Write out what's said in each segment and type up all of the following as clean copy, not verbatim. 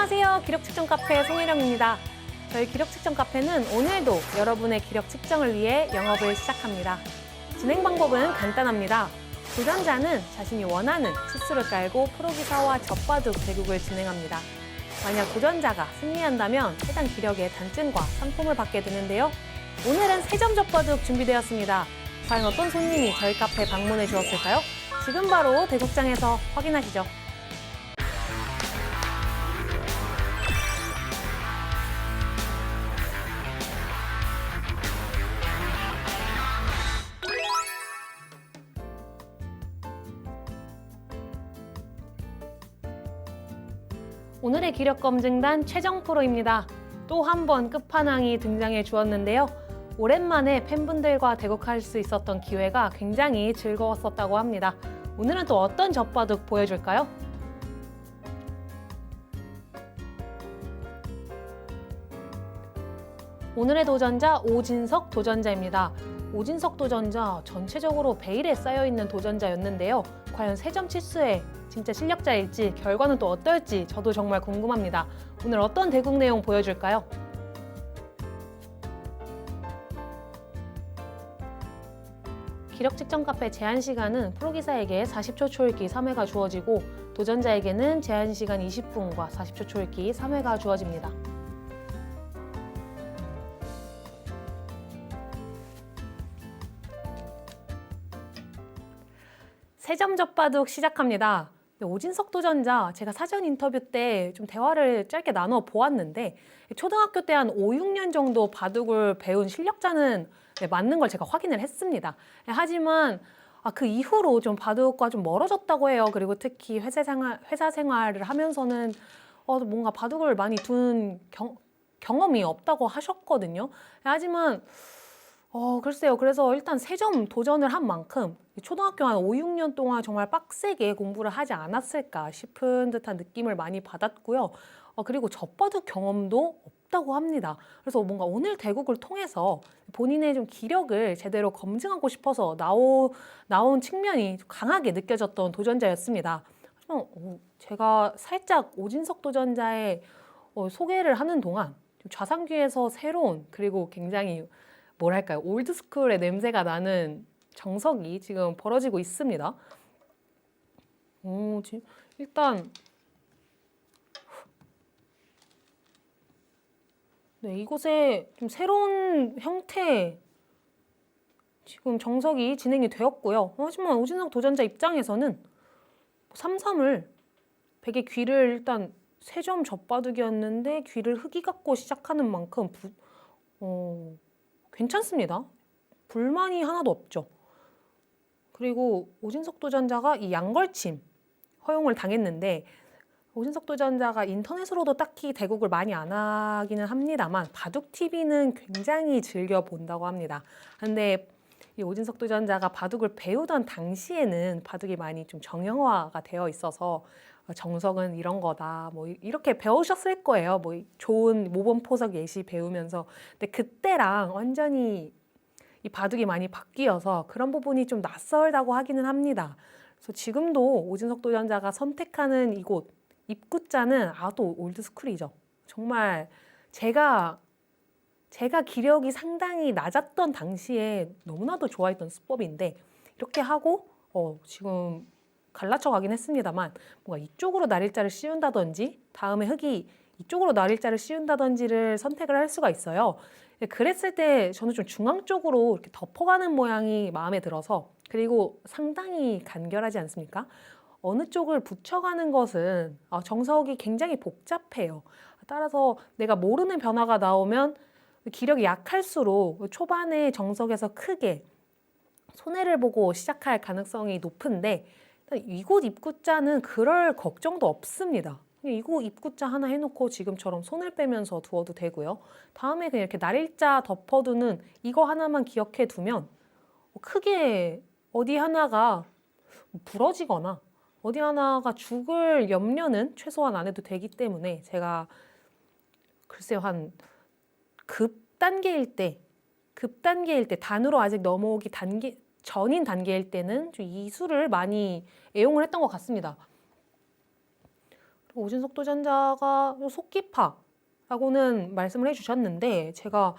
안녕하세요. 기록 측정 카페 송혜령입니다. 저희 기록 측정 카페는 오늘도 여러분의 기록 측정을 위해 영업을 시작합니다. 진행 방법은 간단합니다. 도전자는 자신이 원하는 치수를 깔고 프로기사와 젖바둑 대국을 진행합니다. 만약 도전자가 승리한다면 해당 기록의 단증과 상품을 받게 되는데요. 오늘은 3점 젖바둑 준비되었습니다. 과연 어떤 손님이 저희 카페에 방문해 주었을까요? 지금 바로 대국장에서 확인하시죠. 오늘의 기록 검증단 최정 프로입니다. 또 한 번 끝판왕이 등장해 주었는데요. 오랜만에 팬분들과 대국할 수 있었던 기회가 굉장히 즐거웠었다고 합니다. 오늘은 또 어떤 젖바둑 보여줄까요? 오늘의 도전자 오진석 도전자입니다. 오진석 도전자 전체적으로 베일에 쌓여있는 도전자였는데요. 과연 3점 치수에 진짜 실력자일지 결과는 또 어떨지 저도 정말 궁금합니다. 오늘 어떤 대국 내용 보여줄까요? 기록 측정 카페 제한 시간은 프로기사에게 40초 초읽기 3회가 주어지고 도전자에게는 제한 시간 20분과 40초 초읽기 3회가 주어집니다. 세 점 젖바둑 시작합니다. 오진석 도전자, 제가 사전 인터뷰 때 좀 대화를 짧게 나눠 보았는데 초등학교 때 한 5, 6년 정도 바둑을 배운 실력자는 맞는 걸 제가 확인을 했습니다. 하지만 그 이후로 좀 바둑과 좀 멀어졌다고 해요. 그리고 특히 회사 생활을 하면서는 뭔가 바둑을 많이 둔 경험이 없다고 하셨거든요. 하지만 글쎄요. 그래서 일단 3점 도전을 한 만큼 초등학교 한 5, 6년 동안 정말 빡세게 공부를 하지 않았을까 싶은 듯한 느낌을 많이 받았고요. 그리고 젖바둑 경험도 없다고 합니다. 그래서 뭔가 오늘 대국을 통해서 본인의 좀 기력을 제대로 검증하고 싶어서 나온 측면이 강하게 느껴졌던 도전자였습니다. 하지만 제가 살짝 오진석 도전자의 소개를 하는 동안 좌상귀에서 새로운 그리고 굉장히 뭐랄까요, 올드스쿨의 냄새가 나는 정석이 지금 벌어지고 있습니다. 일단 이곳에 좀 새로운 형태의 지금 정석이 진행이 되었고요. 하지만 오진석 도전자 입장에서는 3-3을 백의 귀를 일단 3점 젖바둑이었는데 귀를 흑이 갖고 시작하는 만큼 괜찮습니다. 불만이 하나도 없죠. 그리고 오진석 도전자가 이 양걸침 허용을 당했는데 오진석 도전자가 인터넷으로도 딱히 대국을 많이 안 하기는 합니다만 바둑TV는 굉장히 즐겨 본다고 합니다. 근데 이 오진석 도전자가 바둑을 배우던 당시에는 바둑이 많이 좀 정형화가 되어 있어서 정석은 이런 거다 뭐 이렇게 배우셨을 거예요. 뭐 좋은 모범포석 예시 배우면서. 근데 그때랑 완전히 이 바둑이 많이 바뀌어서 그런 부분이 좀 낯설다고 하기는 합니다. 그래서 지금도 오진석 도전자가 선택하는 이곳 입구자는 아도 올드스쿨이죠. 정말 제가 기력이 상당히 낮았던 당시에 너무나도 좋아했던 수법인데 이렇게 하고 지금 갈라쳐 가긴 했습니다만 뭔가 이쪽으로 날일자를 씌운다든지 다음에 흑이 이쪽으로 날일자를 씌운다든지를 선택을 할 수가 있어요. 그랬을 때 저는 좀 중앙 쪽으로 이렇게 덮어가는 모양이 마음에 들어서, 그리고 상당히 간결하지 않습니까? 어느 쪽을 붙여가는 것은 정석이 굉장히 복잡해요. 따라서 내가 모르는 변화가 나오면 기력이 약할수록 초반에 정석에서 크게 손해를 보고 시작할 가능성이 높은데 이곳 입구자는 그럴 걱정도 없습니다. 이곳 입구자 하나 해놓고 지금처럼 손을 빼면서 두어도 되고요. 다음에 그냥 이렇게 날일자 덮어두는 이거 하나만 기억해 두면 크게 어디 하나가 부러지거나 어디 하나가 죽을 염려는 최소한 안 해도 되기 때문에 제가 글쎄요, 한 급단계일 때 단으로 아직 넘어오기 전인 단계일 때는 좀 이 수를 많이 애용을 했던 것 같습니다. 오진석 도전자가 속기파라고는 말씀을 해주셨는데 제가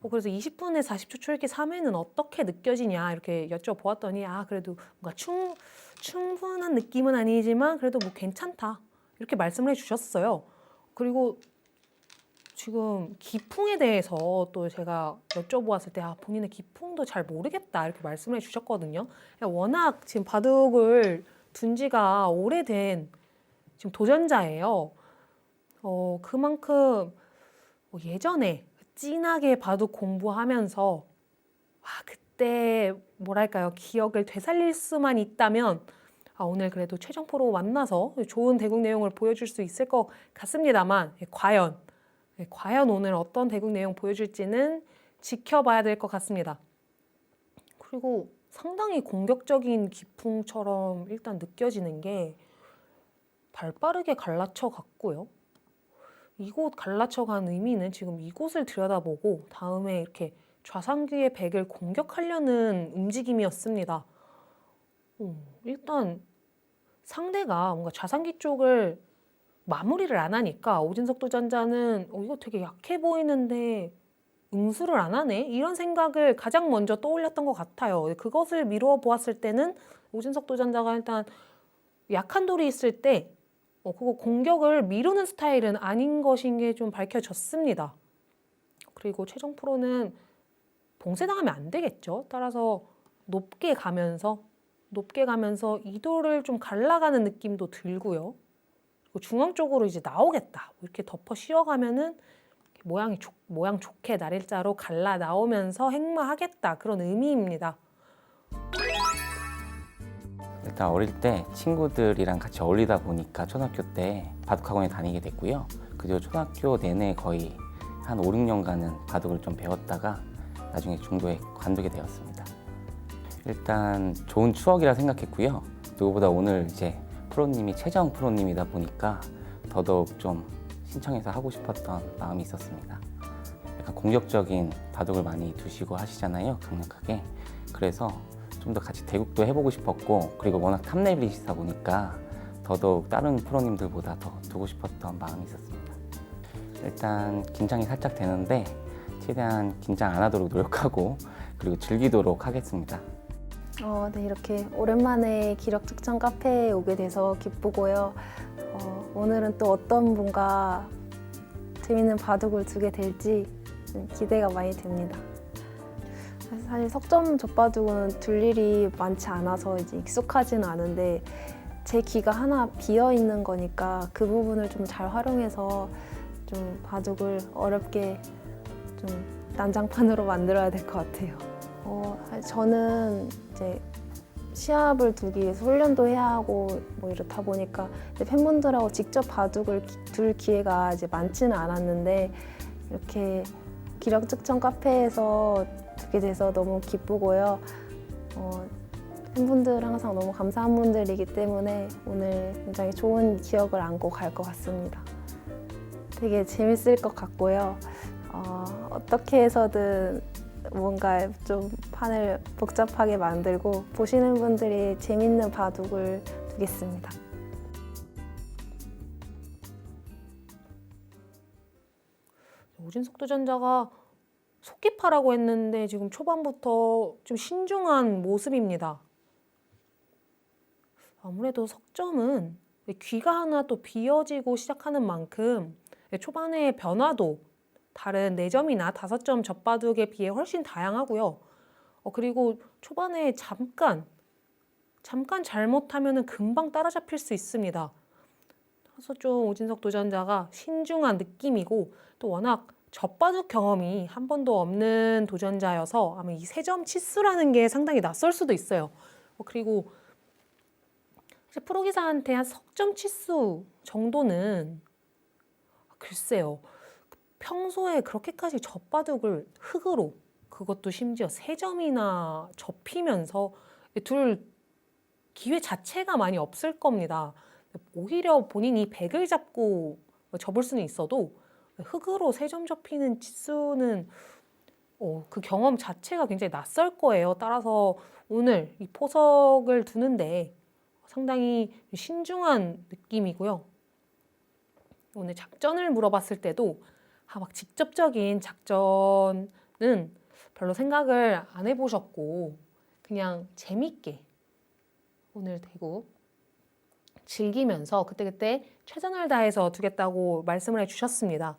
그래서 20분에서 40초 초읽기 3회는 어떻게 느껴지냐 이렇게 여쭤보았더니 그래도 뭔가 충분한 느낌은 아니지만 그래도 뭐 괜찮다 이렇게 말씀을 해주셨어요. 그리고 지금 기풍에 대해서 또 제가 여쭤보았을 때 본인의 기풍도 잘 모르겠다 이렇게 말씀을 해주셨거든요. 워낙 지금 바둑을 둔 지가 오래된 지금 도전자예요. 그만큼 예전에 진하게 바둑 공부하면서 그때 뭐랄까요 기억을 되살릴 수만 있다면 오늘 그래도 최정 프로 만나서 좋은 대국 내용을 보여줄 수 있을 것 같습니다만 과연 오늘 어떤 대국 내용 보여줄지는 지켜봐야 될 것 같습니다. 그리고 상당히 공격적인 기풍처럼 일단 느껴지는 게 발빠르게 갈라쳐 갔고요. 이곳 갈라쳐 간 의미는 지금 이곳을 들여다보고 다음에 이렇게 좌상귀의 백을 공격하려는 움직임이었습니다. 일단 상대가 뭔가 좌상귀 쪽을 마무리를 안 하니까 오진석 도전자는 이거 되게 약해 보이는데 응수를 안 하네? 이런 생각을 가장 먼저 떠올렸던 것 같아요. 그것을 미루어 보았을 때는 오진석 도전자가 일단 약한 돌이 있을 때 그거 공격을 미루는 스타일은 아닌 것인 게 좀 밝혀졌습니다. 그리고 최정 프로는 봉쇄당하면 안 되겠죠. 따라서 높게 가면서 이 돌을 좀 갈라가는 느낌도 들고요. 그리고 중앙 쪽으로 이제 나오겠다. 이렇게 덮어 씌워가면은 모양 좋게 날일자로 갈라 나오면서 행마하겠다. 그런 의미입니다. 일단 어릴 때 친구들이랑 같이 어울리다 보니까 초등학교 때 바둑학원에 다니게 됐고요. 그리고 초등학교 내내 거의 한 5, 6년간은 바둑을 좀 배웠다가 나중에 중도에 관두게 되었습니다. 일단 좋은 추억이라 생각했고요. 누구보다 오늘 이제 프로님이 최정 프로님이다 보니까 더더욱 좀 신청해서 하고 싶었던 마음이 있었습니다. 약간 공격적인 바둑을 많이 두시고 하시잖아요, 강력하게. 그래서 좀 더 같이 대국도 해보고 싶었고, 그리고 워낙 탑레벨이시다 보니까 더더욱 다른 프로님들보다 더 두고 싶었던 마음이 있었습니다. 일단 긴장이 살짝 되는데 최대한 긴장 안 하도록 노력하고 그리고 즐기도록 하겠습니다. 네, 이렇게 오랜만에 기력 측정 카페에 오게 돼서 기쁘고요. 오늘은 또 어떤 분과 재밌는 바둑을 두게 될지 기대가 많이 됩니다. 사실 석점 젖바둑은 둘 일이 많지 않아서 이제 익숙하지는 않은데 제 귀가 하나 비어 있는 거니까 그 부분을 좀 잘 활용해서 좀 바둑을 어렵게 좀 난장판으로 만들어야 될 것 같아요. 저는 이제 시합을 두기 위해서 훈련도 해야 하고 뭐 이렇다 보니까 팬분들하고 직접 바둑을 둘 기회가 이제 많지는 않았는데 이렇게 기력 측정 카페에서 두게 돼서 너무 기쁘고요. 팬분들 항상 너무 감사한 분들이기 때문에 오늘 굉장히 좋은 기억을 안고 갈 것 같습니다. 되게 재밌을 것 같고요. 어떻게 해서든 뭔가 좀 판을 복잡하게 만들고 보시는 분들이 재밌는 바둑을 두겠습니다. 오진석 도전자가 속기파라고 했는데 지금 초반부터 좀 신중한 모습입니다. 아무래도 석점은 귀가 하나 또 비어지고 시작하는 만큼 초반의 변화도 다른 4점이나 5점 젖바둑에 비해 훨씬 다양하고요. 그리고 초반에 잠깐 잘못하면 금방 따라잡힐 수 있습니다. 그래서 좀 오진석 도전자가 신중한 느낌이고 또 워낙 젖바둑 경험이 한 번도 없는 도전자여서 아마 이 3점 치수라는 게 상당히 낯설 수도 있어요. 그리고 프로기사한테 한 석점 치수 정도는 글쎄요. 평소에 그렇게까지 젖바둑을 흙으로 그것도 심지어 3점이나 접히면서 둘 기회 자체가 많이 없을 겁니다. 오히려 본인이 백을 잡고 접을 수는 있어도 흙으로 3점 접히는 치수는 그 경험 자체가 굉장히 낯설 거예요. 따라서 오늘 이 포석을 두는데 상당히 신중한 느낌이고요. 오늘 작전을 물어봤을 때도 막 직접적인 작전은 별로 생각을 안 해보셨고 그냥 재밌게 오늘 대국 즐기면서 그때그때 최선을 다해서 두겠다고 말씀을 해주셨습니다.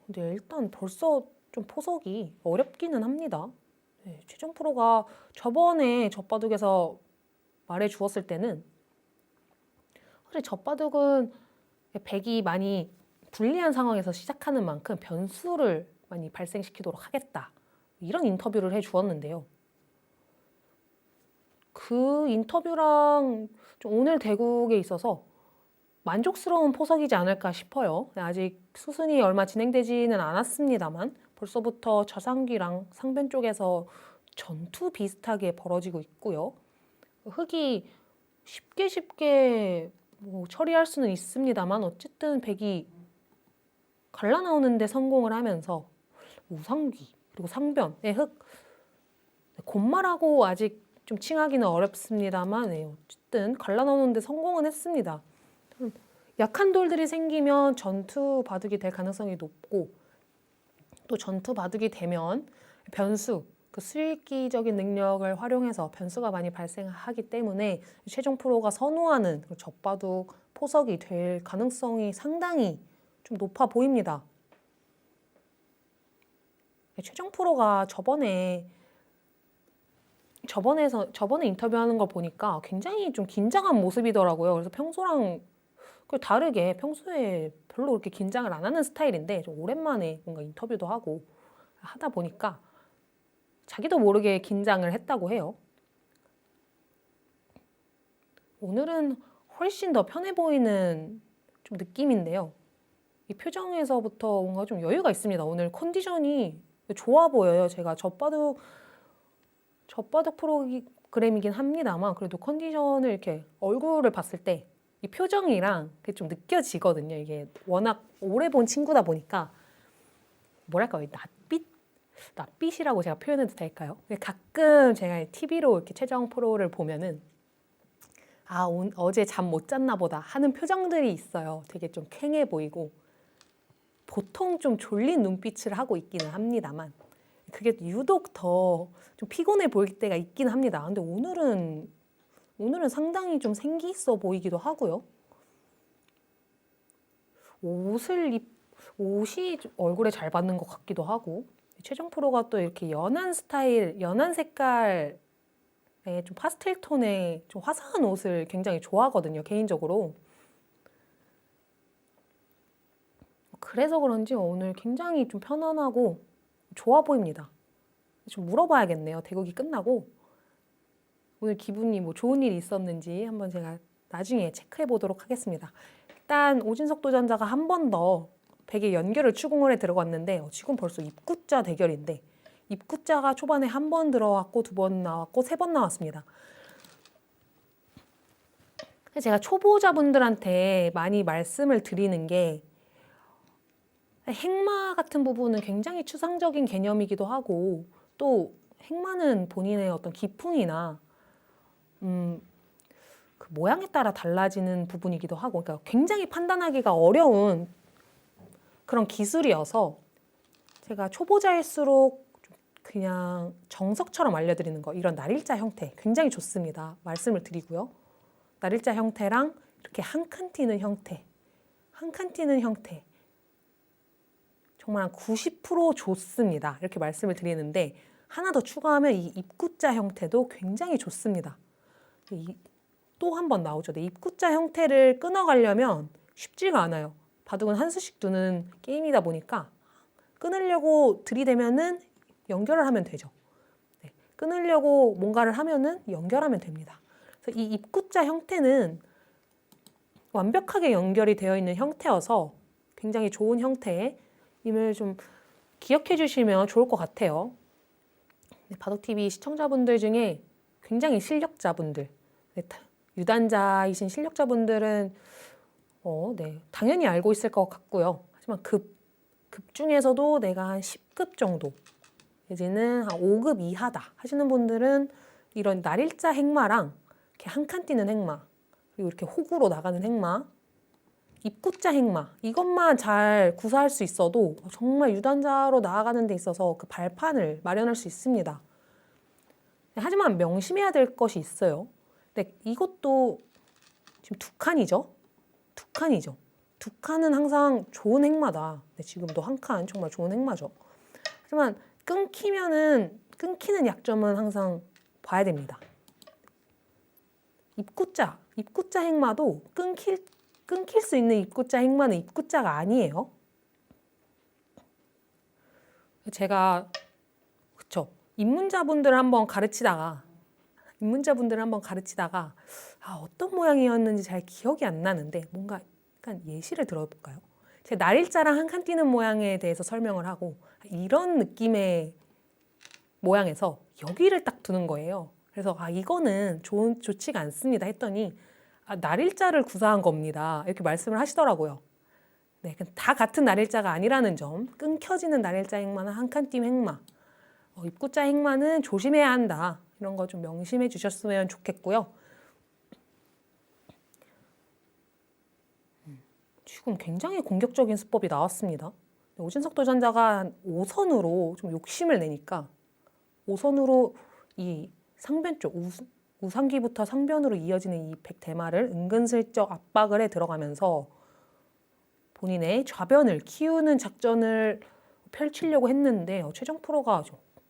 근데 일단 벌써 좀 포석이 어렵기는 합니다. 네, 최종 프로가 저번에 젖바둑에서 말해주었을 때는 사실 젖바둑은 백이 많이 불리한 상황에서 시작하는 만큼 변수를 많이 발생시키도록 하겠다. 이런 인터뷰를 해주었는데요. 그 인터뷰랑 좀 오늘 대국에 있어서 만족스러운 포석이지 않을까 싶어요. 아직 수순이 얼마 진행되지는 않았습니다만 벌써부터 저상기랑 상변 쪽에서 전투 비슷하게 벌어지고 있고요. 흑이 쉽게 뭐 처리할 수는 있습니다만 어쨌든 백이 갈라나오는데 성공을 하면서 우상기 그리고 상변의 흑 곤마라고 아직 좀 칭하기는 어렵습니다만 어쨌든 갈라나오는데 성공은 했습니다. 약한 돌들이 생기면 전투 바둑이 될 가능성이 높고 또 전투 바둑이 되면 변수, 그 수익기적인 능력을 활용해서 변수가 많이 발생하기 때문에 최종 프로가 선호하는 젖바둑 포석이 될 가능성이 상당히 좀 높아 보입니다. 최종 프로가 저번에 인터뷰하는 거 보니까 굉장히 좀 긴장한 모습이더라고요. 그래서 평소랑 다르게 평소에 별로 그렇게 긴장을 안 하는 스타일인데 좀 오랜만에 뭔가 인터뷰도 하고 하다 보니까 자기도 모르게 긴장을 했다고 해요. 오늘은 훨씬 더 편해 보이는 좀 느낌인데요. 이 표정에서부터 뭔가 좀 여유가 있습니다. 오늘 컨디션이 좋아 보여요. 제가 젖바둑 프로그램이긴 합니다만 그래도 컨디션을 이렇게 얼굴을 봤을 때 이 표정이랑 그게 좀 느껴지거든요. 이게 워낙 오래 본 친구다 보니까 뭐랄까요, 낯빛이라고 제가 표현해도 될까요? 가끔 제가 TV로 이렇게 최종 프로를 보면은 어제 잠 못 잤나 보다 하는 표정들이 있어요. 되게 좀 퀭해 보이고 보통 좀 졸린 눈빛을 하고 있기는 합니다만 그게 유독 더 좀 피곤해 보일 때가 있긴 합니다. 근데 오늘은 상당히 좀 생기 있어 보이기도 하고요. 옷이 얼굴에 잘 받는 것 같기도 하고 최종 프로가 또 이렇게 연한 색깔의 좀 파스텔 톤의 좀 화사한 옷을 굉장히 좋아하거든요, 개인적으로. 그래서 그런지 오늘 굉장히 좀 편안하고 좋아 보입니다. 좀 물어봐야겠네요, 대국이 끝나고. 오늘 기분이 뭐 좋은 일이 있었는지 한번 제가 나중에 체크해 보도록 하겠습니다. 일단 오진석 도전자가 한 번 더 백의 연결을 추궁을 해 들어갔는데 지금 벌써 입구자 대결인데 입구자가 초반에 한 번 들어왔고 2번 나왔고 3번 나왔습니다. 제가 초보자분들한테 많이 말씀을 드리는 게 행마 같은 부분은 굉장히 추상적인 개념이기도 하고 또 행마는 본인의 어떤 기풍이나 그 모양에 따라 달라지는 부분이기도 하고 그러니까 굉장히 판단하기가 어려운 그런 기술이어서 제가 초보자일수록 그냥 정석처럼 알려드리는 거 이런 날일자 형태 굉장히 좋습니다. 말씀을 드리고요. 날일자 형태랑 이렇게 한 칸 튀는 형태 정말 한 90% 좋습니다. 이렇게 말씀을 드리는데 하나 더 추가하면 이 입구자 형태도 굉장히 좋습니다. 또 한 번 나오죠. 입구자 형태를 끊어가려면 쉽지가 않아요. 바둑은 한 수씩 두는 게임이다 보니까 끊으려고 들이대면은 연결을 하면 되죠. 끊으려고 뭔가를 하면은 연결하면 됩니다. 그래서 이 입구자 형태는 완벽하게 연결이 되어 있는 형태여서 굉장히 좋은 형태임을 좀 기억해 주시면 좋을 것 같아요. 바둑TV 시청자분들 중에 굉장히 실력자분들, 유단자이신 실력자분들은 당연히 알고 있을 것 같고요. 하지만 급 중에서도 내가 한 10급 정도 내지는 한 5급 이하다 하시는 분들은 이런 날일자 행마랑 이렇게 한 칸 띄는 행마 그리고 이렇게 호구로 나가는 행마 입구자 행마 이것만 잘 구사할 수 있어도 정말 유단자로 나아가는 데 있어서 그 발판을 마련할 수 있습니다. 하지만 명심해야 될 것이 있어요. 근데 이것도 지금 두 칸이죠. 두 칸은 항상 좋은 행마다. 근데 지금도 한 칸 정말 좋은 행마죠. 하지만 끊기는 약점은 항상 봐야 됩니다. 입구자 행마도 끊길 수 있는 입구자 행마는 입구자가 아니에요. 제가 그쵸 입문자분들을 한번 가르치다가 어떤 모양이었는지 잘 기억이 안 나는데 뭔가 약간 예시를 들어볼까요? 제가 날일자랑 한 칸 띄는 모양에 대해서 설명을 하고 이런 느낌의 모양에서 여기를 딱 두는 거예요. 그래서 이거는 좋지가 않습니다 했더니 날일자를 구사한 겁니다. 이렇게 말씀을 하시더라고요. 네, 다 같은 날일자가 아니라는 점, 끊겨지는 날일자 행마는 한 칸 띄 행마, 입구자 행마는 조심해야 한다. 이런 거 좀 명심해 주셨으면 좋겠고요. 지금 굉장히 공격적인 수법이 나왔습니다. 오진석 도전자가 5선으로 좀 욕심을 내니까 5선으로 이 상변 쪽 우상기부터 상변으로 이어지는 이 백대마를 은근슬쩍 압박을 해 들어가면서 본인의 좌변을 키우는 작전을 펼치려고 했는데 최정 프로가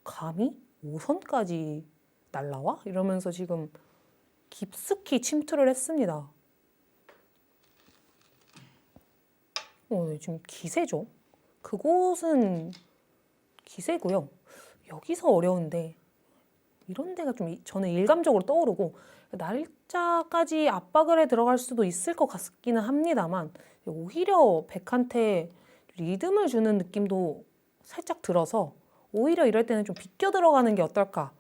감히 5선까지 날라와? 이러면서 지금 깊숙이 침투를 했습니다. 지금 기세죠. 그곳은 기세고요. 여기서 어려운데 이런 데가 좀 저는 일감적으로 떠오르고 날짜까지 압박을 해 들어갈 수도 있을 것 같기는 합니다만 오히려 백한테 리듬을 주는 느낌도 살짝 들어서 오히려 이럴 때는 좀 비껴 들어가는 게 어떨까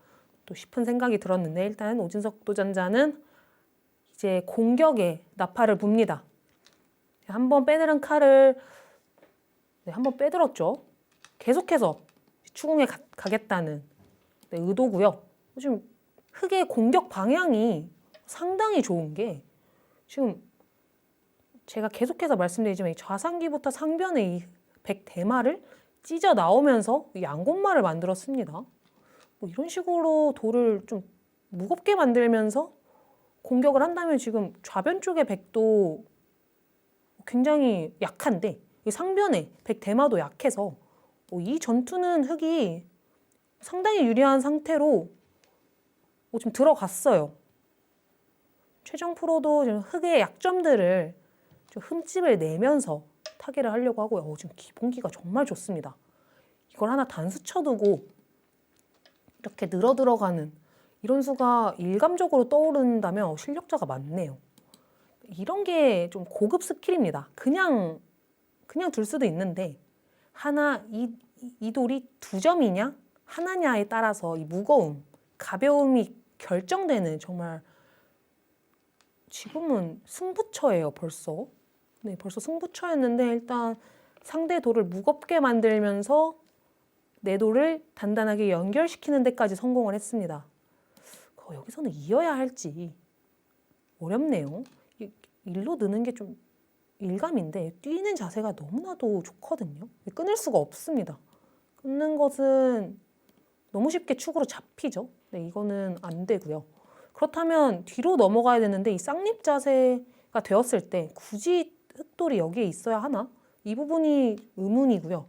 또 싶은 생각이 들었는데 일단 오진석 도전자는 이제 공격에 나팔을 붑니다. 한번 빼들은 칼을 한번 빼들었죠. 계속해서 추궁에 가겠다는 의도고요. 지금 흑의 공격 방향이 상당히 좋은 게 지금 제가 계속해서 말씀드리지만 이 좌상기부터 상변의 이 백대마를 찢어 나오면서 이 양곤마를 만들었습니다. 이런 식으로 돌을 좀 무겁게 만들면서 공격을 한다면 지금 좌변 쪽의 백도 굉장히 약한데 이 상변의 백대마도 약해서 이 전투는 흑이 상당히 유리한 상태로 지금 들어갔어요. 최정 프로도 지금 흑의 약점들을 좀 흠집을 내면서 타개를 하려고 하고요. 지금 기본기가 정말 좋습니다. 이걸 하나 단수 쳐두고 이렇게 늘어 들어가는 이런 수가 일감적으로 떠오른다면 실력자가 많네요. 이런 게 좀 고급 스킬입니다. 그냥 둘 수도 있는데 이 돌이 2점이냐 하나냐에 따라서 이 무거움, 가벼움이 결정되는 정말 지금은 승부처예요, 벌써. 네, 벌써 승부처였는데 일단 상대 돌을 무겁게 만들면서 내 돌을 단단하게 연결시키는 데까지 성공을 했습니다. 여기서는 이어야 할지 어렵네요. 일로 느는 게 좀 일감인데 뛰는 자세가 너무나도 좋거든요. 끊을 수가 없습니다. 끊는 것은 너무 쉽게 축으로 잡히죠. 네, 이거는 안 되고요. 그렇다면 뒤로 넘어가야 되는데 이 쌍립 자세가 되었을 때 굳이 흑돌이 여기에 있어야 하나? 이 부분이 의문이고요.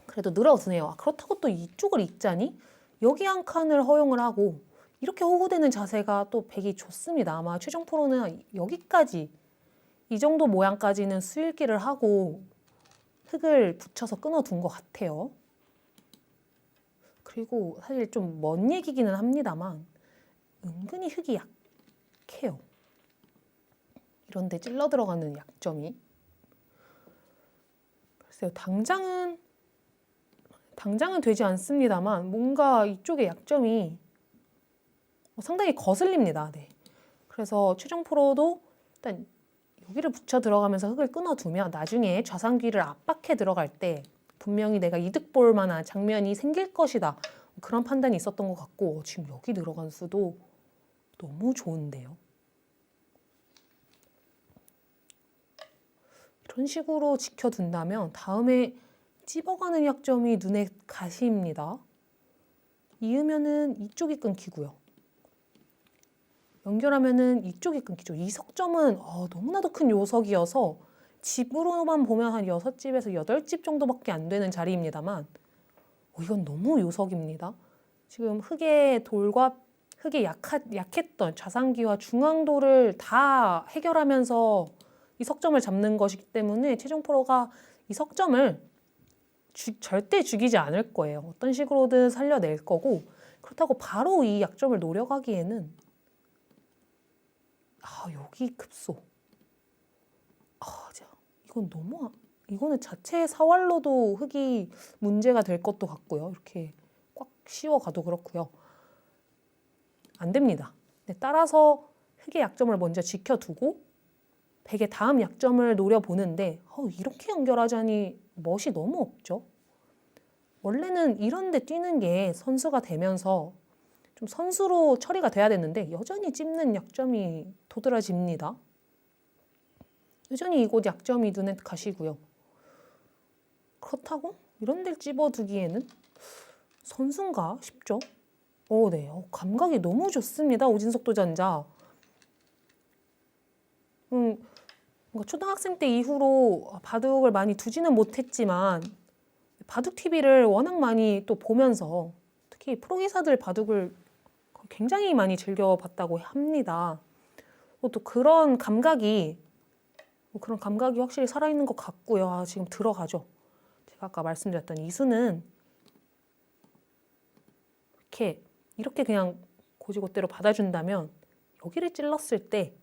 그래도 늘어드네요. 그렇다고 또 이쪽을 잇자니? 여기 한 칸을 허용을 하고 이렇게 호구되는 자세가 또 백이 좋습니다. 아마 최정 프로는 여기까지 이 정도 모양까지는 수일기를 하고 흑을 붙여서 끊어둔 것 같아요. 그리고 사실 좀 먼 얘기기는 합니다만 은근히 흑이 약해요. 이런데 찔러 들어가는 약점이. 글쎄요, 당장은 되지 않습니다만 뭔가 이쪽의 약점이 상당히 거슬립니다. 네. 그래서 최정 프로도 일단 여기를 붙여 들어가면서 흑을 끊어두면 나중에 좌상귀를 압박해 들어갈 때 분명히 내가 이득 볼 만한 장면이 생길 것이다. 그런 판단이 있었던 것 같고 지금 여기 들어간 수도 너무 좋은데요. 이런 식으로 지켜둔다면 다음에 찝어가는 약점이 눈에 가시입니다. 이으면은 이쪽이 끊기고요. 연결하면은 이쪽이 끊기죠. 이 석점은 너무나도 큰 요석이어서 집으로만 보면 한 6집에서 8집 정도밖에 안 되는 자리입니다만 이건 너무 요석입니다. 지금 흙의 돌과 흙의 약했던 좌상기와 중앙도를 다 해결하면서 이 석점을 잡는 것이기 때문에 최종 프로가 이 석점을 절대 죽이지 않을 거예요. 어떤 식으로든 살려낼 거고, 그렇다고 바로 이 약점을 노려가기에는 여기 급소. 이거는 자체 사활로도 흙이 문제가 될 것도 같고요. 이렇게 꽉 씌워가도 그렇고요. 안 됩니다. 따라서 흙의 약점을 먼저 지켜두고 백의 다음 약점을 노려보는데 이렇게 연결하자니 멋이 너무 없죠. 원래는 이런 데 뛰는 게 선수가 되면서 좀 선수로 처리가 돼야 되는데 여전히 찝는 약점이 도드라집니다. 여전히 이곳 약점이 눈에 가시고요. 그렇다고 이런 데를 찝어두기에는 선수인가 싶죠. 네. 감각이 너무 좋습니다. 오진석도전자. 뭔가 초등학생 때 이후로 바둑을 많이 두지는 못했지만 바둑 TV를 워낙 많이 또 보면서 특히 프로기사들 바둑을 굉장히 많이 즐겨봤다고 합니다. 또 그런 감각이 확실히 살아있는 것 같고요. 지금 들어가죠. 제가 아까 말씀드렸던 이수는 이렇게 그냥 고지고대로 받아준다면 여기를 찔렀을 때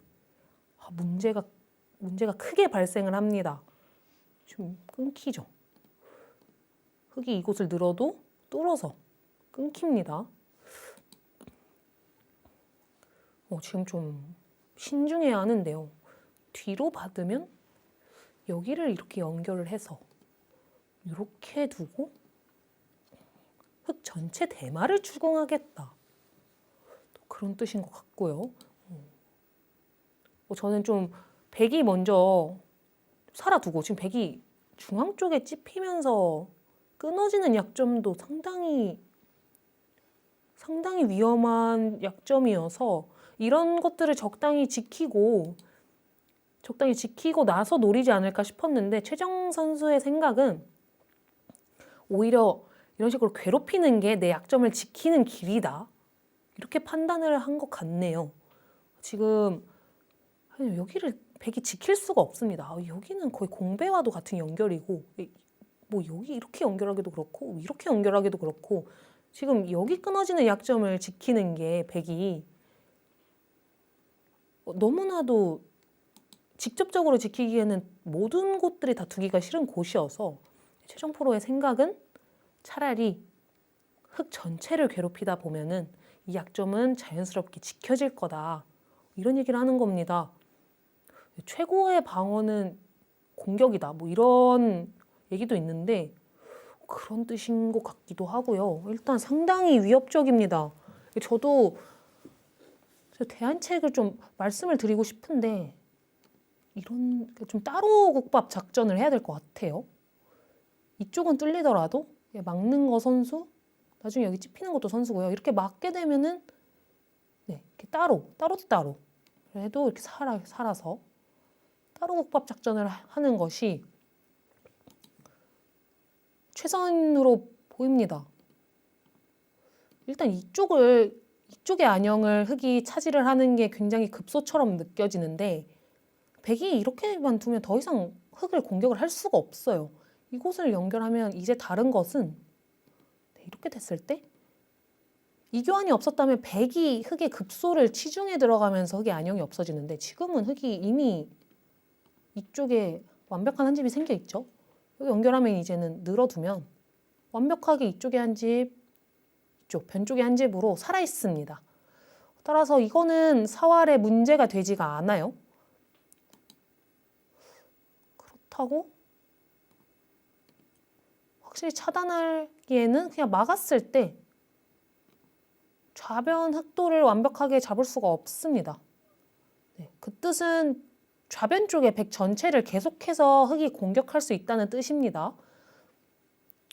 문제가 크게 발생을 합니다. 좀 끊기죠. 흙이 이곳을 늘어도 뚫어서 끊깁니다. 지금 좀 신중해야 하는데요. 뒤로 받으면 여기를 이렇게 연결을 해서 이렇게 두고 흙 전체 대마를 추궁하겠다. 또 그런 뜻인 것 같고요. 저는 좀 백이 먼저 살아두고 지금 백이 중앙 쪽에 찝히면서 끊어지는 약점도 상당히 위험한 약점이어서 이런 것들을 적당히 지키고 나서 노리지 않을까 싶었는데 최정 선수의 생각은 오히려 이런 식으로 괴롭히는 게 내 약점을 지키는 길이다. 이렇게 판단을 한 것 같네요. 지금 여기를 백이 지킬 수가 없습니다. 여기는 거의 공배와도 같은 연결이고 여기 이렇게 연결하기도 그렇고 이렇게 연결하기도 그렇고 지금 여기 끊어지는 약점을 지키는 게 백이 너무나도 직접적으로 지키기에는 모든 곳들이 다 두기가 싫은 곳이어서 최정 프로의 생각은 차라리 흙 전체를 괴롭히다 보면은 이 약점은 자연스럽게 지켜질 거다. 이런 얘기를 하는 겁니다. 최고의 방어는 공격이다. 이런 얘기도 있는데 그런 뜻인 것 같기도 하고요. 일단 상당히 위협적입니다. 저도 대안책을 좀 말씀을 드리고 싶은데 이런 좀 따로 국밥 작전을 해야 될 것 같아요. 이쪽은 뚫리더라도 막는 거 선수, 나중에 여기 찝히는 것도 선수고요. 이렇게 막게 되면은 이렇게 따로 그래도 이렇게 살아서 따로 국밥 작전을 하는 것이 최선으로 보입니다. 일단 이쪽의 안형을 흙이 차지를 하는 게 굉장히 급소처럼 느껴지는데 백이 이렇게만 두면 더 이상 흙을 공격을 할 수가 없어요. 이곳을 연결하면 이제 다른 것은 이렇게 됐을 때 이 교환이 없었다면 백이 흙의 급소를 치중해 들어가면서 흙의 안형이 없어지는데 지금은 흙이 이미 이쪽에 완벽한 한 집이 생겨 있죠. 여기 연결하면 이제는 늘어두면 완벽하게 이쪽에 한 집, 이쪽 변 쪽에 한 집으로 살아 있습니다. 따라서 이거는 사활에 문제가 되지가 않아요. 그렇다고 확실히 차단하기에는 그냥 막았을 때 좌변 흑도를 완벽하게 잡을 수가 없습니다. 그 뜻은 좌변 쪽에 백 전체를 계속해서 흑이 공격할 수 있다는 뜻입니다.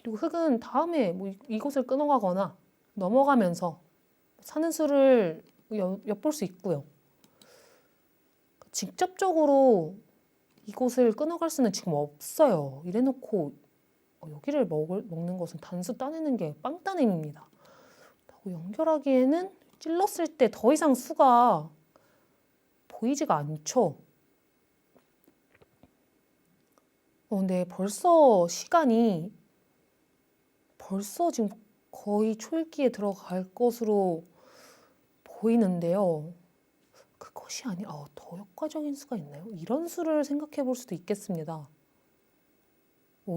그리고 흑은 다음에 뭐 이곳을 끊어가거나 넘어가면서 사는 수를 엿볼 수 있고요. 직접적으로 이곳을 끊어갈 수는 지금 없어요. 이래놓고 여기를 먹는 것은 단수 따내는 게 빵 따냄입니다. 연결하기에는 찔렀을 때 더 이상 수가 보이지가 않죠. 근데 벌써 시간이 지금 거의 초읽기에 들어갈 것으로 보이는데요. 그것이 아니라 더 역과적인 수가 있나요? 이런 수를 생각해 볼 수도 있겠습니다.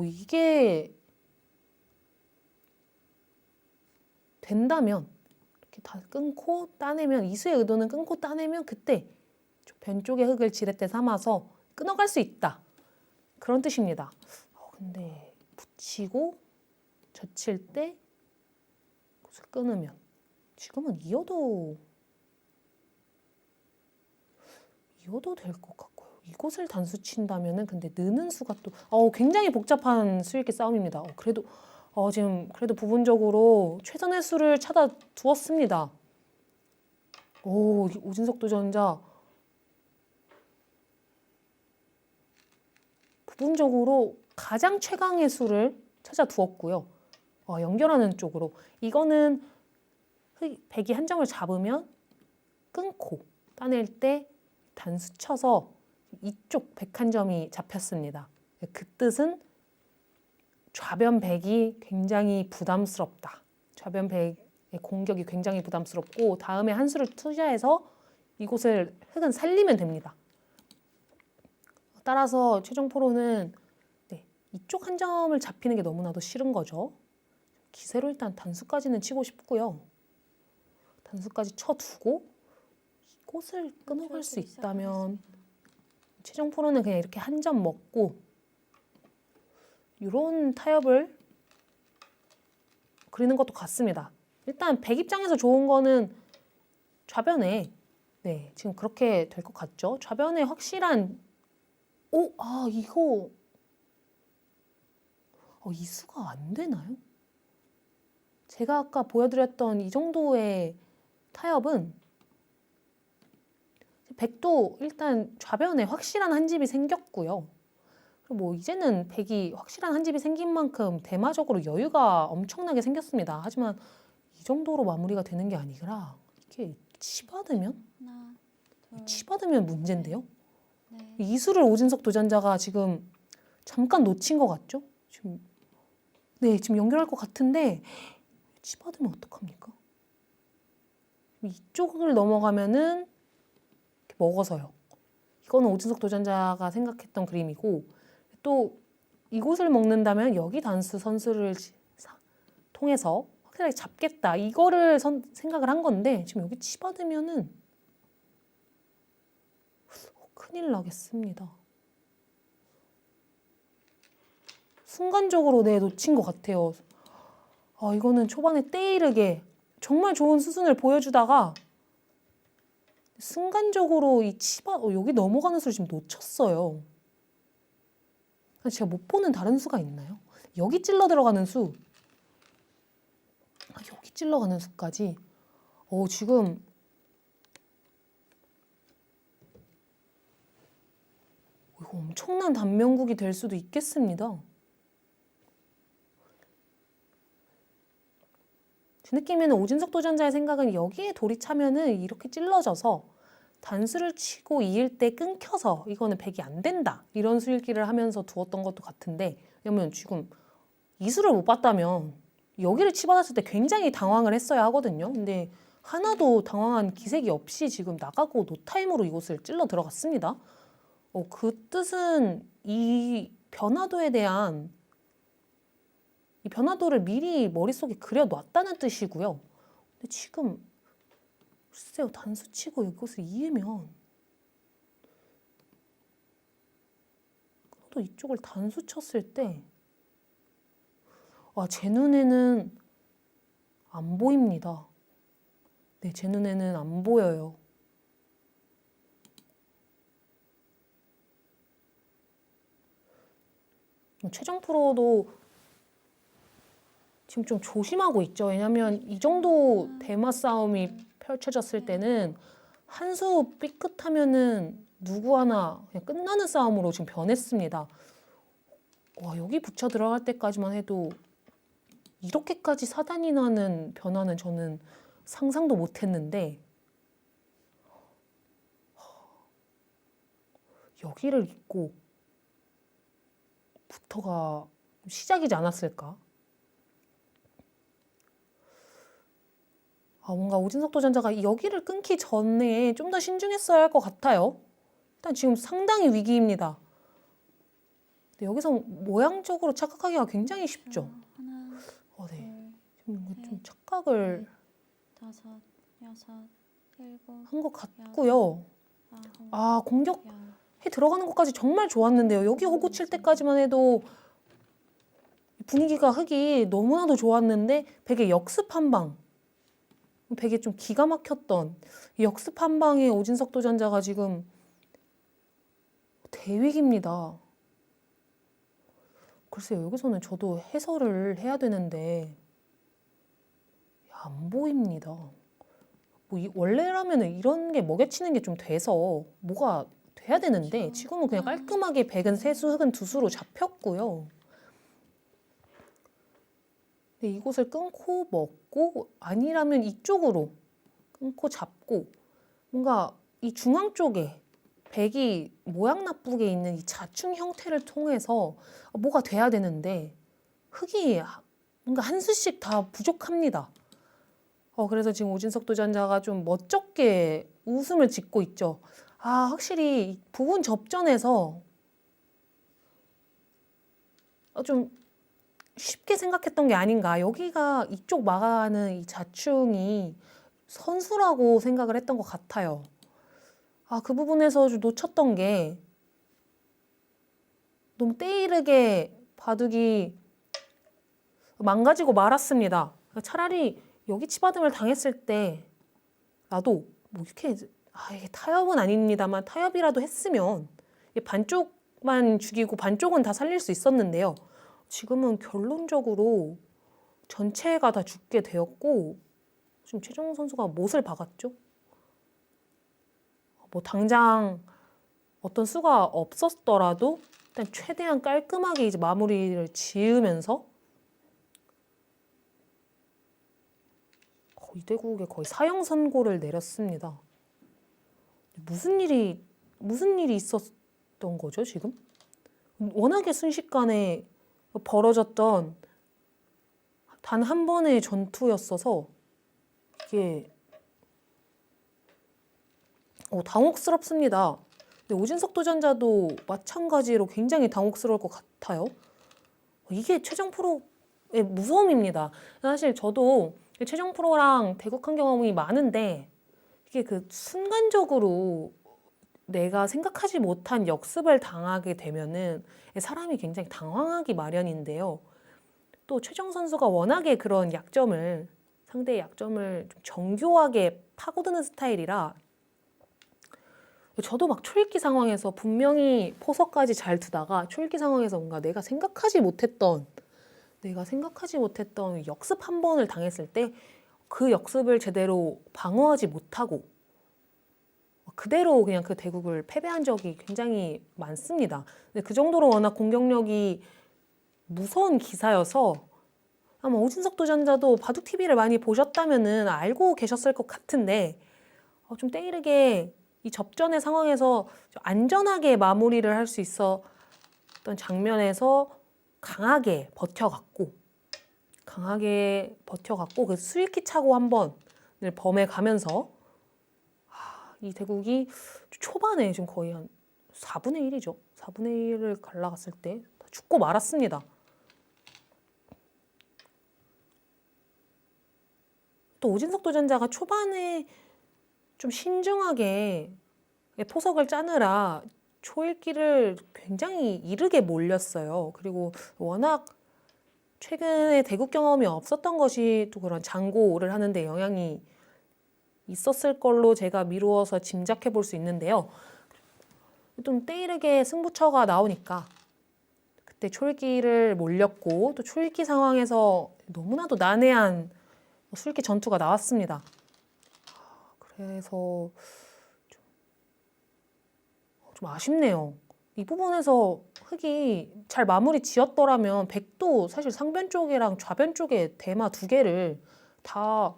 이게 된다면 이렇게 다 끊고 따내면 이수의 의도는 끊고 따내면 그때 변 쪽의 흑을 지렛대 삼아서 끊어갈 수 있다. 그런 뜻입니다. 근데 붙이고 젖힐 때 이것을 끊으면 지금은 이어도 될 것 같고요. 이곳을 단수 친다면은 근데 느는 수가 또 굉장히 복잡한 수읽기 싸움입니다. 그래도 지금 그래도 부분적으로 최선의 수를 찾아 두었습니다. 오진석 도전자 부분적으로 가장 최강의 수를 찾아 두었고요. 연결하는 쪽으로 이거는 백이 한 점을 잡으면 끊고 따낼 때 단수 쳐서 이쪽 백 한 점이 잡혔습니다. 그 뜻은 좌변 백이 굉장히 부담스럽다. 좌변 백의 공격이 굉장히 부담스럽고 다음에 한 수를 투자해서 이곳을 흑은 살리면 됩니다. 따라서 최종 프로는 이쪽 한 점을 잡히는 게 너무나도 싫은 거죠. 기세로 일단 단수까지는 치고 싶고요. 단수까지 쳐두고 이곳을 끊어갈 수 있다면 최종 프로는 그냥 이렇게 한 점 먹고 이런 타협을 그리는 것도 같습니다. 일단 백 입장에서 좋은 거는 좌변에 지금 그렇게 될 것 같죠. 좌변에 확실한 이거 이 수가 안 되나요? 제가 아까 보여드렸던 이 정도의 타협은 백도 일단 좌변에 확실한 한 집이 생겼고요. 그리고 뭐 이제는 백이 확실한 한 집이 생긴 만큼 대마적으로 여유가 엄청나게 생겼습니다. 하지만 이 정도로 마무리가 되는 게 아니라 이게 치받으면 문제인데요. 이 수를 오진석 도전자가 지금 잠깐 놓친 것 같죠? 지금 연결할 것 같은데 치받으면 어떡합니까? 이쪽을 넘어가면은 이렇게 먹어서요. 이거는 오진석 도전자가 생각했던 그림이고 또 이곳을 먹는다면 여기 단수 선수를 통해서 확실하게 잡겠다. 이거를 생각을 한 건데 지금 여기 치받으면은 큰일 나겠습니다. 순간적으로 놓친 것 같아요. 이거는 초반에 때이르게 정말 좋은 수순을 보여주다가 순간적으로 여기 넘어가는 수를 지금 놓쳤어요. 제가 못 보는 다른 수가 있나요? 여기 찔러 들어가는 수, 여기 찔러가는 수까지. 지금 이거 엄청난 단명국이 될 수도 있겠습니다. 제 느낌에는 오진석 도전자의 생각은 여기에 돌이 차면은 이렇게 찔러져서 단수를 치고 이을 때 끊겨서 이거는 백이 안 된다. 이런 수읽기를 하면서 두었던 것도 같은데 왜냐면 지금 이 수를 못 봤다면 여기를 치받았을 때 굉장히 당황을 했어야 하거든요. 근데 하나도 당황한 기색이 없이 지금 나가고 노타임으로 이곳을 찔러 들어갔습니다. 그 뜻은 이 변화도에 대한 이 변화도를 미리 머릿속에 그려놨다는 뜻이고요. 근데 지금 글쎄요, 단수 치고 이곳을 이으면 또 이쪽을 단수 쳤을 때 제 눈에는 안 보입니다. 제 눈에는 안 보여요. 최정 프로도 지금 좀 조심하고 있죠. 왜냐면 이 정도 대마 싸움이 펼쳐졌을 때는 한 수 삐끗하면은 누구 하나 그냥 끝나는 싸움으로 지금 변했습니다. 와, 여기 붙여 들어갈 때까지만 해도 이렇게까지 사단이 나는 변화는 저는 상상도 못 했는데 여기를 잇고 부터가 시작이지 않았을까? 뭔가 오진석 도전자가 여기를 끊기 전에 좀 더 신중했어야 할 것 같아요. 일단 지금 상당히 위기입니다. 근데 여기서 모양적으로 착각하기가 굉장히 쉽죠. 네. 좀 착각을 한 것 같고요. 공격해 들어가는 것까지 정말 좋았는데요. 여기 호구 칠 때까지만 해도 분위기가 흙이 너무나도 좋았는데 백의 역습 한 방. 되게 좀 기가 막혔던 이 역습 한 방에 오진석 도전자가 지금 대위기입니다. 글쎄요, 여기서는 저도 해설을 해야 되는데 안 보입니다. 원래라면 이런 게 먹여치는 게 좀 돼서 뭐가 돼야 되는데 지금은 그냥 깔끔하게 백은 세 수, 흙은 두 수로 잡혔고요. 근데 이곳을 끊고 먹고 아니라면 이쪽으로 끊고 잡고 뭔가 이 중앙 쪽에 백이 모양 나쁘게 있는 이 자충 형태를 통해서 뭐가 돼야 되는데 흙이 뭔가 한 수씩 다 부족합니다. 그래서 지금 오진석 도전자가 좀 멋쩍게 웃음을 짓고 있죠. 확실히 부분 접전에서 좀 쉽게 생각했던 게 아닌가. 여기가 이쪽 막아가는 이 자충이 선수라고 생각을 했던 것 같아요. 그 부분에서 좀 놓쳤던 게 너무 때이르게 바둑이 망가지고 말았습니다. 차라리 여기 치받음을 당했을 때 나도 뭐 이렇게 이게 타협은 아닙니다만 타협이라도 했으면 반쪽만 죽이고 반쪽은 다 살릴 수 있었는데요. 지금은 결론적으로 전체가 다 죽게 되었고 지금 최정우 선수가 못을 박았죠. 뭐 당장 어떤 수가 없었더라도 일단 최대한 깔끔하게 이제 마무리를 지으면서 이 대국에 거의 사형 선고를 내렸습니다. 무슨 일이 있었던 거죠, 지금? 워낙에 순식간에 벌어졌던 단 한 번의 전투였어서 이게 당혹스럽습니다. 근데 오진석 도전자도 마찬가지로 굉장히 당혹스러울 것 같아요. 이게 최정 프로의 무서움입니다. 사실 저도 최정 프로랑 대국한 경험이 많은데 이게 그 순간적으로 내가 생각하지 못한 역습을 당하게 되면은 사람이 굉장히 당황하기 마련인데요. 또 최정 선수가 워낙에 그런 상대의 약점을 좀 정교하게 파고드는 스타일이라 저도 막 초읽기 상황에서 분명히 포석까지 잘 두다가 초읽기 상황에서 뭔가 내가 생각하지 못했던 역습 한 번을 당했을 때 그 역습을 제대로 방어하지 못하고 그대로 그냥 그 대국을 패배한 적이 굉장히 많습니다. 근데 그 정도로 워낙 공격력이 무서운 기사여서 아마 오진석 도전자도 바둑TV를 많이 보셨다면은 알고 계셨을 것 같은데 좀 때이르게 이 접전의 상황에서 좀 안전하게 마무리를 할 수 있었던 장면에서 강하게 버텨갔고 그 수익기 차고 한 번을 범해가면서 이 대국이 초반에 지금 거의 한 4분의 1이죠. 4분의 1을 갈라갔을 때 죽고 말았습니다. 또 오진석 도전자가 초반에 좀 신중하게 포석을 짜느라 초읽기를 굉장히 이르게 몰렸어요. 그리고 워낙 최근에 대국 경험이 없었던 것이 또 그런 장고를 하는데 영향이 있었을 걸로 제가 미루어서 짐작해 볼 수 있는데요. 좀 때이르게 승부처가 나오니까 그때 초읽기를 몰렸고 또 초읽기 상황에서 너무나도 난해한 수읽기 전투가 나왔습니다. 그래서 좀 아쉽네요. 이 부분에서 흑이 잘 마무리 지었더라면 백도 사실 상변 쪽이랑 좌변 쪽에 대마 두 개를 다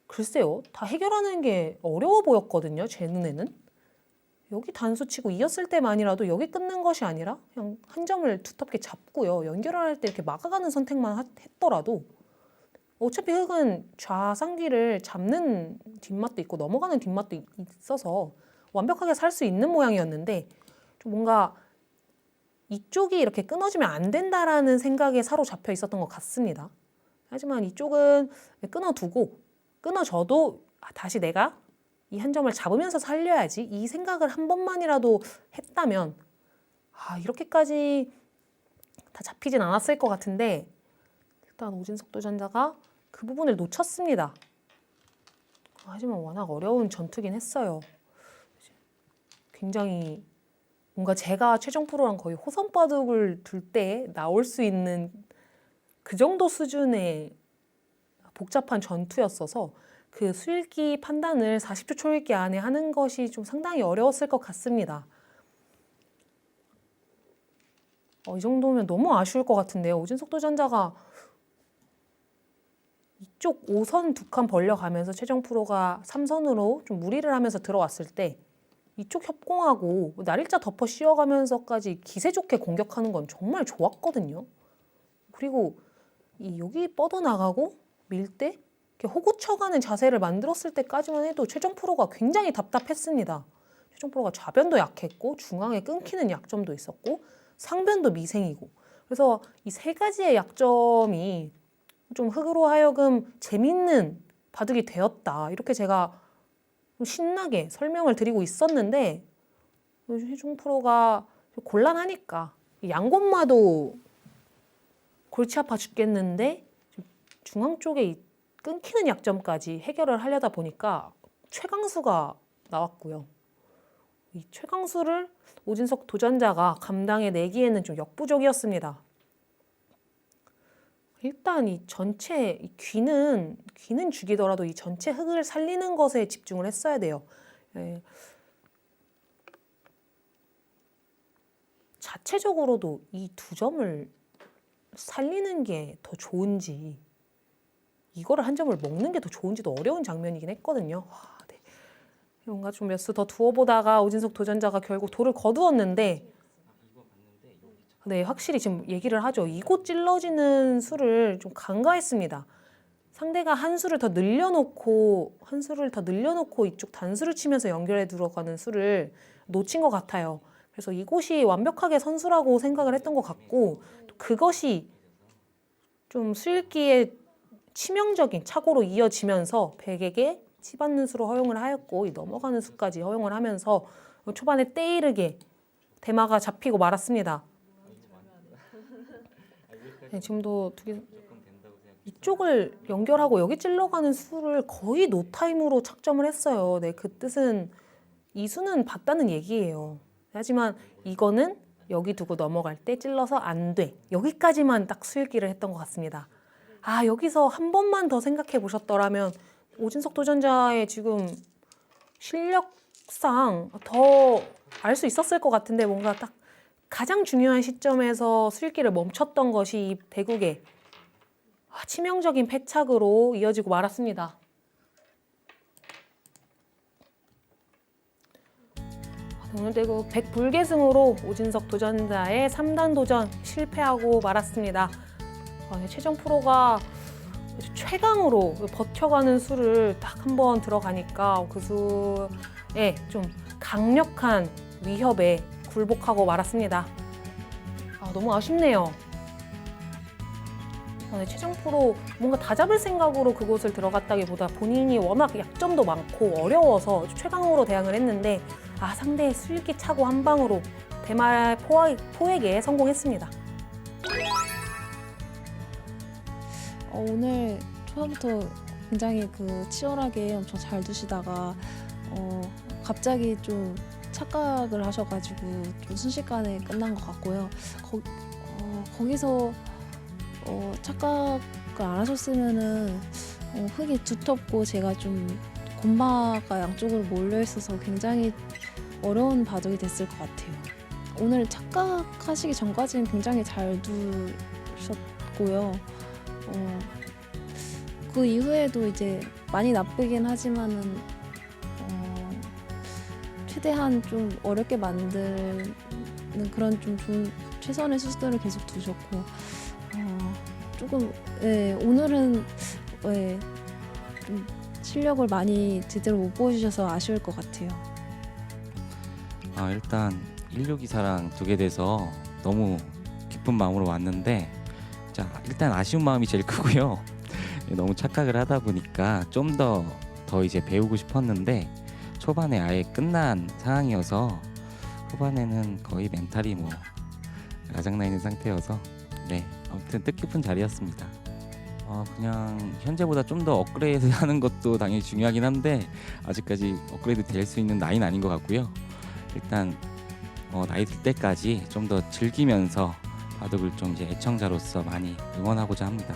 글쎄요, 다 해결하는 게 어려워 보였거든요, 제 눈에는. 여기 단수 치고 이었을 때만이라도 여기 끊는 것이 아니라 그냥 한 점을 두텁게 잡고요. 연결을 할 때 이렇게 막아가는 선택만 했더라도 어차피 흑은 좌상귀를 잡는 뒷맛도 있고 넘어가는 뒷맛도 있어서 완벽하게 살 수 있는 모양이었는데 좀 뭔가 이쪽이 이렇게 끊어지면 안 된다라는 생각에 사로잡혀 있었던 것 같습니다. 하지만 이쪽은 끊어두고 끊어져도 다시 내가 이 한 점을 잡으면서 살려야지 이 생각을 한 번만이라도 했다면 이렇게까지 다 잡히진 않았을 것 같은데 일단 오진석 도전자가 그 부분을 놓쳤습니다. 하지만 워낙 어려운 전투긴 했어요. 굉장히 뭔가 제가 최종 프로랑 거의 호선 바둑을 둘 때 나올 수 있는 그 정도 수준의 복잡한 전투였어서 그 수읽기 판단을 40초 초읽기 안에 하는 것이 좀 상당히 어려웠을 것 같습니다. 이 정도면 너무 아쉬울 것 같은데요. 오진석 도전자가 이쪽 5선 두 칸 벌려가면서 최종 프로가 3선으로 좀 무리를 하면서 들어왔을 때 이쪽 협공하고 날일자 덮어 씌워가면서까지 기세 좋게 공격하는 건 정말 좋았거든요. 그리고 여기 뻗어나가고 밀 때 이렇게 호구 쳐가는 자세를 만들었을 때까지만 해도 최종 프로가 굉장히 답답했습니다. 최종 프로가 좌변도 약했고 중앙에 끊기는 약점도 있었고 상변도 미생이고 그래서 이 세 가지의 약점이 좀 흑으로 하여금 재밌는 바둑이 되었다. 이렇게 제가 좀 신나게 설명을 드리고 있었는데 최종 프로가 곤란하니까 양곤마도 골치 아파 죽겠는데 중앙 쪽에 이 끊기는 약점까지 해결을 하려다 보니까 최강수가 나왔고요. 이 최강수를 오진석 도전자가 감당해내기에는 좀 역부족이었습니다. 일단 이 전체 이 귀는 죽이더라도 이 전체 흑을 살리는 것에 집중을 했어야 돼요. 자체적으로도 이 두 점을 살리는 게 더 좋은지 이거를 한 점을 먹는 게 더 좋은지도 어려운 장면이긴 했거든요. 네. 뭔가 좀 몇 수 더 두어보다가 오진석 도전자가 결국 돌을 거두었는데 네, 확실히 지금 얘기를 하죠. 이곳 찔러지는 수를 좀 간과했습니다. 상대가 한 수를 더 늘려놓고 이쪽 단수를 치면서 연결해 들어가는 수를 놓친 것 같아요. 그래서 이곳이 완벽하게 선수라고 생각을 했던 것 같고 또 그것이 좀 수읽기의 치명적인 착오로 이어지면서 백에게 치받는 수로 허용을 하였고 이 넘어가는 수까지 허용을 하면서 초반에 때이르게 대마가 잡히고 말았습니다. 네, 지금도 두 개 이쪽을 연결하고 여기 찔러가는 수를 거의 노타임으로 착점을 했어요. 네, 그 뜻은 이 수는 봤다는 얘기예요. 하지만 이거는 여기 두고 넘어갈 때 찔러서 안 돼. 여기까지만 딱 수읽기를 했던 것 같습니다. 여기서 한 번만 더 생각해 보셨더라면 오진석 도전자의 지금 실력상 더 알 수 있었을 것 같은데 뭔가 딱 가장 중요한 시점에서 수읽기를 멈췄던 것이 이 대국의 치명적인 패착으로 이어지고 말았습니다. 오늘 대국 백불계승으로 오진석 도전자의 3단 도전 실패하고 말았습니다. 최정 프로가 최강으로 버텨가는 수를 딱 한 번 들어가니까 그 수에 좀 강력한 위협에 굴복하고 말았습니다. 너무 아쉽네요. 최정 프로 뭔가 다 잡을 생각으로 그곳을 들어갔다기보다 본인이 워낙 약점도 많고 어려워서 최강으로 대항을 했는데 상대의 수읽기 차고 한 방으로 대마 포획에 성공했습니다. 오늘 초반부터 굉장히 치열하게 엄청 잘 두시다가 갑자기 좀 착각을 하셔가지고 좀 순식간에 끝난 것 같고요. 거기서 착각을 안 하셨으면은 흙이 두텁고 제가 좀 곰마가 양쪽으로 몰려 있어서 굉장히 어려운 바둑이 됐을 것 같아요. 오늘 착각하시기 전까지는 굉장히 잘 두셨고요. 그 이후에도 이제 많이 나쁘긴 하지만은 최대한 좀 어렵게 만드는 그런 좀 최선의 수준을 계속 두셨고 조금 오늘은 좀 실력을 많이 제대로 못 보여주셔서 아쉬울 것 같아요. 일단 1624랑 두게 돼서 너무 기쁜 마음으로 왔는데 자 일단 아쉬운 마음이 제일 크고요. 너무 착각을 하다 보니까 좀 더 이제 배우고 싶었는데 초반에 아예 끝난 상황이어서 후반에는 거의 멘탈이 뭐 아작나 있는 상태여서 네 아무튼 뜻깊은 자리였습니다. 그냥 현재보다 좀 더 업그레이드 하는 것도 당연히 중요하긴 한데 아직까지 업그레이드 될 수 있는 나이는 아닌 것 같고요. 일단 나이 들 때까지 좀 더 즐기면서 바둑을 좀 이제 애청자로서 많이 응원하고자 합니다.